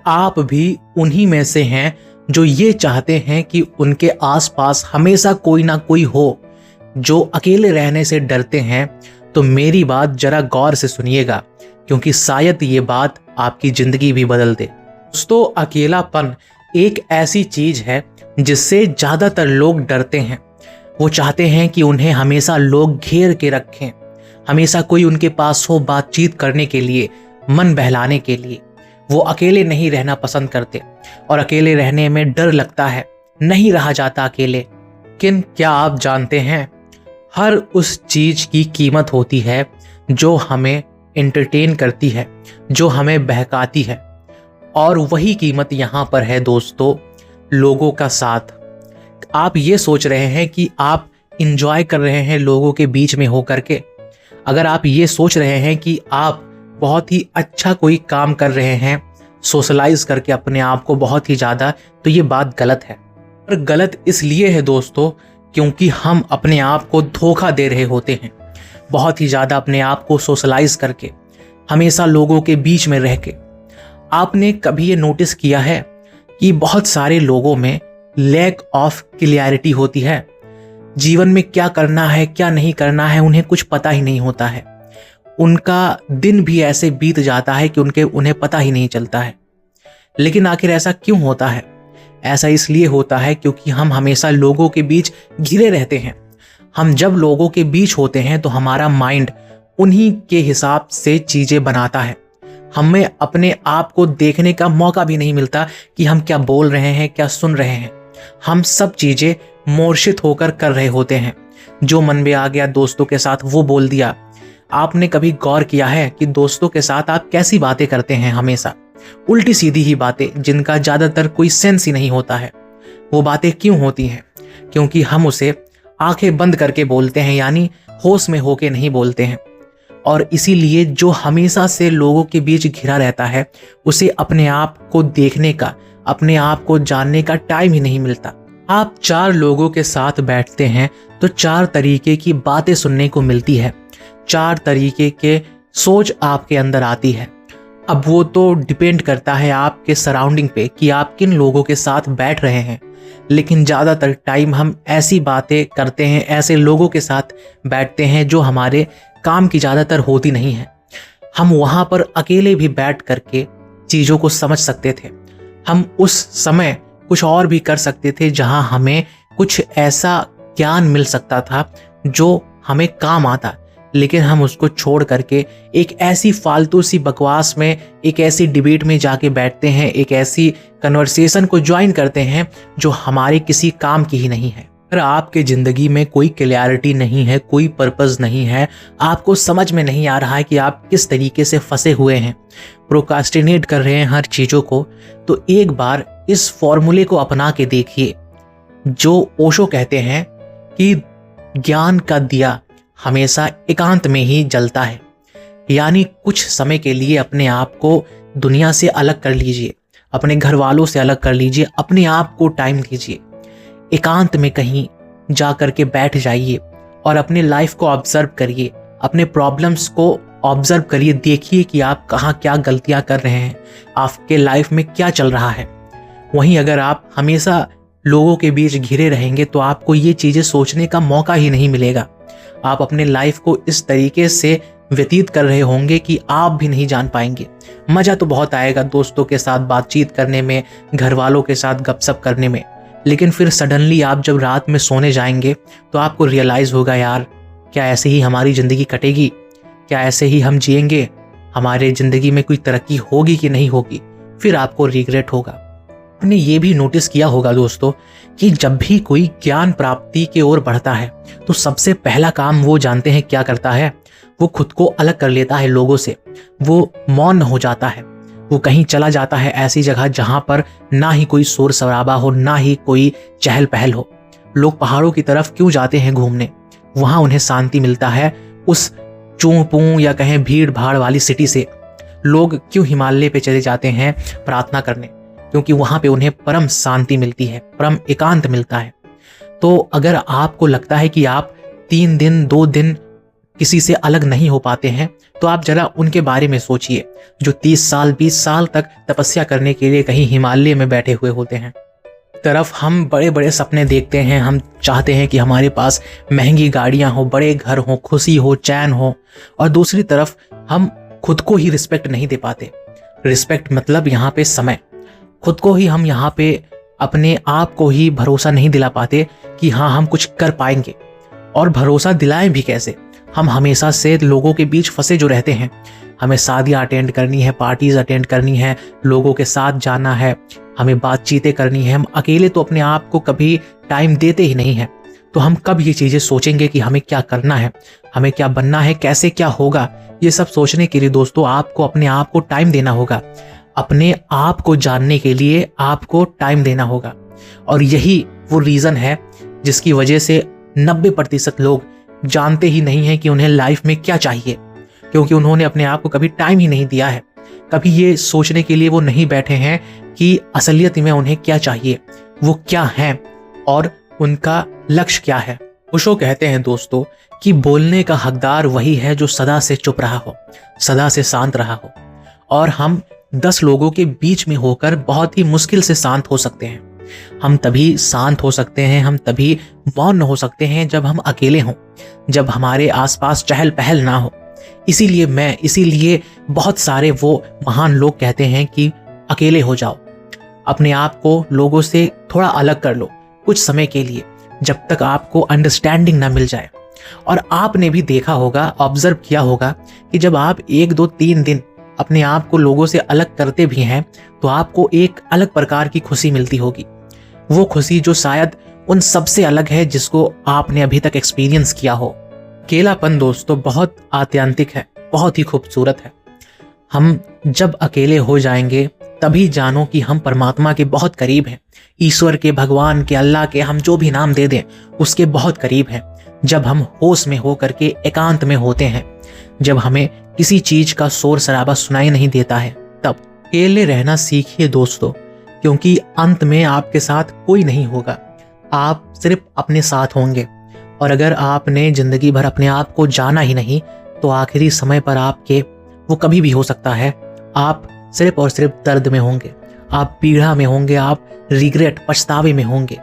आप भी उन्हीं में से हैं जो ये चाहते हैं कि उनके आसपास हमेशा कोई ना कोई हो, जो अकेले रहने से डरते हैं, तो मेरी बात जरा गौर से सुनिएगा, क्योंकि शायद ये बात आपकी जिंदगी भी बदल दे। दोस्तों, अकेलापन एक ऐसी चीज है जिससे ज्यादातर लोग डरते हैं। वो चाहते हैं कि उन्हें हमेशा लोग घेर के रखें, हमेशा कोई उनके पास हो बातचीत करने के लिए, मन बहलाने के लिए। वो अकेले नहीं रहना पसंद करते और अकेले रहने में डर लगता है, नहीं रहा जाता अकेले। लेकिन क्या आप जानते हैं, हर उस चीज की कीमत होती है जो हमें एंटरटेन करती है, जो हमें बहकाती है। और वही कीमत यहाँ पर है दोस्तों, लोगों का साथ। आप ये सोच रहे हैं कि आप इंजॉय कर रहे हैं लोगों के बीच में होकर के। अगर आप ये सोच रहे हैं कि आप बहुत ही अच्छा कोई काम कर रहे हैं सोशलाइज करके अपने आप को बहुत ही ज़्यादा, तो ये बात गलत है। और गलत इसलिए है दोस्तों क्योंकि हम अपने आप को धोखा दे रहे होते हैं, बहुत ही ज़्यादा अपने आप को सोशलाइज करके, हमेशा लोगों के बीच में रह के। आपने कभी ये नोटिस किया है कि बहुत सारे लोगों में लैक ऑफ क्लियरिटी होती है। जीवन में क्या करना है क्या नहीं करना है उन्हें कुछ पता ही नहीं होता है। उनका दिन भी ऐसे बीत जाता है कि उन्हें पता ही नहीं चलता है। लेकिन आखिर ऐसा क्यों होता है? ऐसा इसलिए होता है क्योंकि हम हमेशा लोगों के बीच घिरे रहते हैं। हम जब लोगों के बीच होते हैं तो हमारा माइंड उन्हीं के हिसाब से चीजें बनाता है। हमें अपने आप को देखने का मौका भी नहीं मिलता कि हम क्या बोल रहे हैं, क्या सुन रहे हैं। हम सब चीजें मोर्शित होकर कर रहे होते हैं। जो मन में आ गया दोस्तों के साथ वो बोल दिया। आपने कभी गौर किया है कि दोस्तों के साथ आप कैसी बातें करते हैं? हमेशा उल्टी सीधी ही बातें, जिनका ज्यादातर कोई सेंस ही नहीं होता है। वो बातें क्यों होती हैं? क्योंकि हम उसे आंखें बंद करके बोलते हैं, यानी होश में होके नहीं बोलते हैं। और इसीलिए जो हमेशा से लोगों के बीच घिरा रहता है उसे अपने आप को देखने का, अपने आप को जानने का टाइम ही नहीं मिलता। आप 4 लोगों के साथ बैठते हैं तो 4 तरीके की बातें सुनने को मिलती है, 4 तरीके के सोच आपके अंदर आती है। अब वो तो डिपेंड करता है आपके सराउंडिंग पे कि आप किन लोगों के साथ बैठ रहे हैं। लेकिन ज़्यादातर टाइम हम ऐसी बातें करते हैं, ऐसे लोगों के साथ बैठते हैं जो हमारे काम की ज़्यादातर होती नहीं है। हम वहाँ पर अकेले भी बैठ करके चीज़ों को समझ सकते थे। हम उस समय कुछ और भी कर सकते थे जहाँ हमें कुछ ऐसा ज्ञान मिल सकता था जो हमें काम आता। लेकिन हम उसको छोड़ करके एक ऐसी फालतू सी बकवास में, एक ऐसी डिबेट में जाके बैठते हैं, एक ऐसी कन्वर्सेशन को ज्वाइन करते हैं जो हमारे किसी काम की ही नहीं है। अगर आपके ज़िंदगी में कोई क्लैरिटी नहीं है, कोई पर्पस नहीं है, आपको समझ में नहीं आ रहा है कि आप किस तरीके से फंसे हुए हैं, प्रोक्रास्टिनेट कर रहे हैं हर चीज़ों को, तो एक बार इस फॉर्मूले को अपना के देखिए जो ओशो कहते हैं कि ज्ञान का दिया हमेशा एकांत में ही जलता है। यानी कुछ समय के लिए अपने आप को दुनिया से अलग कर लीजिए, अपने घर वालों से अलग कर लीजिए, अपने आप को टाइम दीजिए, एकांत में कहीं जा कर के बैठ जाइए और अपने लाइफ को ऑब्जर्व करिए, अपने प्रॉब्लम्स को ऑब्जर्व करिए। देखिए कि आप कहाँ क्या गलतियाँ कर रहे हैं, आपके लाइफ में क्या चल रहा है। वहीं अगर आप हमेशा लोगों के बीच घिरे रहेंगे तो आपको ये चीज़ें सोचने का मौका ही नहीं मिलेगा। आप अपने लाइफ को इस तरीके से व्यतीत कर रहे होंगे कि आप भी नहीं जान पाएंगे। मज़ा तो बहुत आएगा दोस्तों के साथ बातचीत करने में, घर वालों के साथ गपशप करने में, लेकिन फिर सडनली आप जब रात में सोने जाएंगे तो आपको रियलाइज़ होगा, यार क्या ऐसे ही हमारी ज़िंदगी कटेगी? क्या ऐसे ही हम जिएंगे? हमारे ज़िंदगी में कोई तरक्की होगी कि नहीं होगी? फिर आपको रिग्रेट होगा। आपने ये भी नोटिस किया होगा दोस्तों कि जब भी कोई ज्ञान प्राप्ति की ओर बढ़ता है तो सबसे पहला काम वो जानते हैं क्या करता है? वो खुद को अलग कर लेता है लोगों से, वो मौन हो जाता है, वो कहीं चला जाता है ऐसी जगह जहां पर ना ही कोई शोर शराबा हो, ना ही कोई चहल पहल हो। लोग पहाड़ों की तरफ क्यों जाते हैं घूमने? वहां उन्हें शांति मिलता है उस चूं पूं या कहें भीड़ भाड़ वाली सिटी से। लोग क्यों हिमालय पे चले जाते हैं प्रार्थना करने? क्योंकि वहां पे उन्हें परम शांति मिलती है, परम एकांत मिलता है। तो अगर आपको लगता है कि आप 3 दिन 2 दिन किसी से अलग नहीं हो पाते हैं, तो आप जरा उनके बारे में सोचिए जो 30 साल 20 साल तक तपस्या करने के लिए कहीं हिमालय में बैठे हुए होते हैं। तरफ हम बड़े बड़े सपने देखते हैं, हम चाहते हैं कि हमारे पास महंगी गाड़ियां हो, बड़े घर हो, खुशी हो, चैन हो, और दूसरी तरफ हम खुद को ही रिस्पेक्ट नहीं दे पाते। रिस्पेक्ट मतलब यहाँ पे समय, खुद को ही हम यहाँ पे अपने आप को ही भरोसा नहीं दिला पाते कि हाँ हम कुछ कर पाएंगे। और भरोसा दिलाएं भी कैसे, हम हमेशा से लोगों के बीच फंसे जो रहते हैं। हमें शादियाँ अटेंड करनी है, पार्टीज अटेंड करनी है, लोगों के साथ जाना है, हमें बातचीतें करनी है। हम अकेले तो अपने आप को कभी टाइम देते ही नहीं हैं। तो हम कब ये चीज़ें सोचेंगे कि हमें क्या करना है, हमें क्या बनना है, कैसे क्या होगा। ये सब सोचने के लिए दोस्तों आपको अपने आप को टाइम देना होगा, अपने आप को जानने के लिए आपको टाइम देना होगा। और यही वो रीज़न है जिसकी वजह से 90% लोग जानते ही नहीं हैं कि उन्हें लाइफ में क्या चाहिए, क्योंकि उन्होंने अपने आप को कभी टाइम ही नहीं दिया है। कभी ये सोचने के लिए वो नहीं बैठे हैं कि असलियत में उन्हें क्या चाहिए, वो क्या हैं और उनका लक्ष्य क्या है। ओशो कहते हैं दोस्तों कि बोलने का हकदार वही है जो सदा से चुप रहा हो, सदा से शांत रहा हो। और हम 10 लोगों के बीच में होकर बहुत ही मुश्किल से शांत हो सकते हैं। हम तभी शांत हो सकते हैं, हम तभी मौन हो सकते हैं जब हम अकेले हों, जब हमारे आसपास चहल पहल ना हो। इसीलिए बहुत सारे वो महान लोग कहते हैं कि अकेले हो जाओ, अपने आप को लोगों से थोड़ा अलग कर लो कुछ समय के लिए, जब तक आपको अंडरस्टैंडिंग ना मिल जाए। और आपने भी देखा होगा, ऑब्जर्व किया होगा कि जब आप 1 2 3 दिन अपने आप को लोगों से अलग करते भी हैं तो आपको एक अलग प्रकार की खुशी मिलती होगी। वो खुशी जो शायद उन सबसे अलग है जिसको आपने अभी तक एक्सपीरियंस किया हो। अकेलापन दोस्तों बहुत आत्यांतिक है, बहुत ही खूबसूरत है। हम जब अकेले हो जाएंगे तभी जानो कि हम परमात्मा के बहुत करीब हैं, ईश्वर के, भगवान के, अल्लाह के, हम जो भी नाम दे दें उसके बहुत करीब हैं। जब हम होश में हो करके एकांत में होते हैं, जब हमें किसी चीज का शोर शराबा सुनाई नहीं देता है, तब अकेले रहना सीखिए दोस्तों, क्योंकि अंत में आपके साथ कोई नहीं होगा, आप सिर्फ अपने साथ होंगे। और अगर आपने जिंदगी भर अपने आप को जाना ही नहीं तो आखिरी समय पर आपके वो कभी भी हो सकता है आप सिर्फ और सिर्फ दर्द में होंगे, आप पीड़ा में होंगे, आप रिग्रेट, पछतावे में होंगे।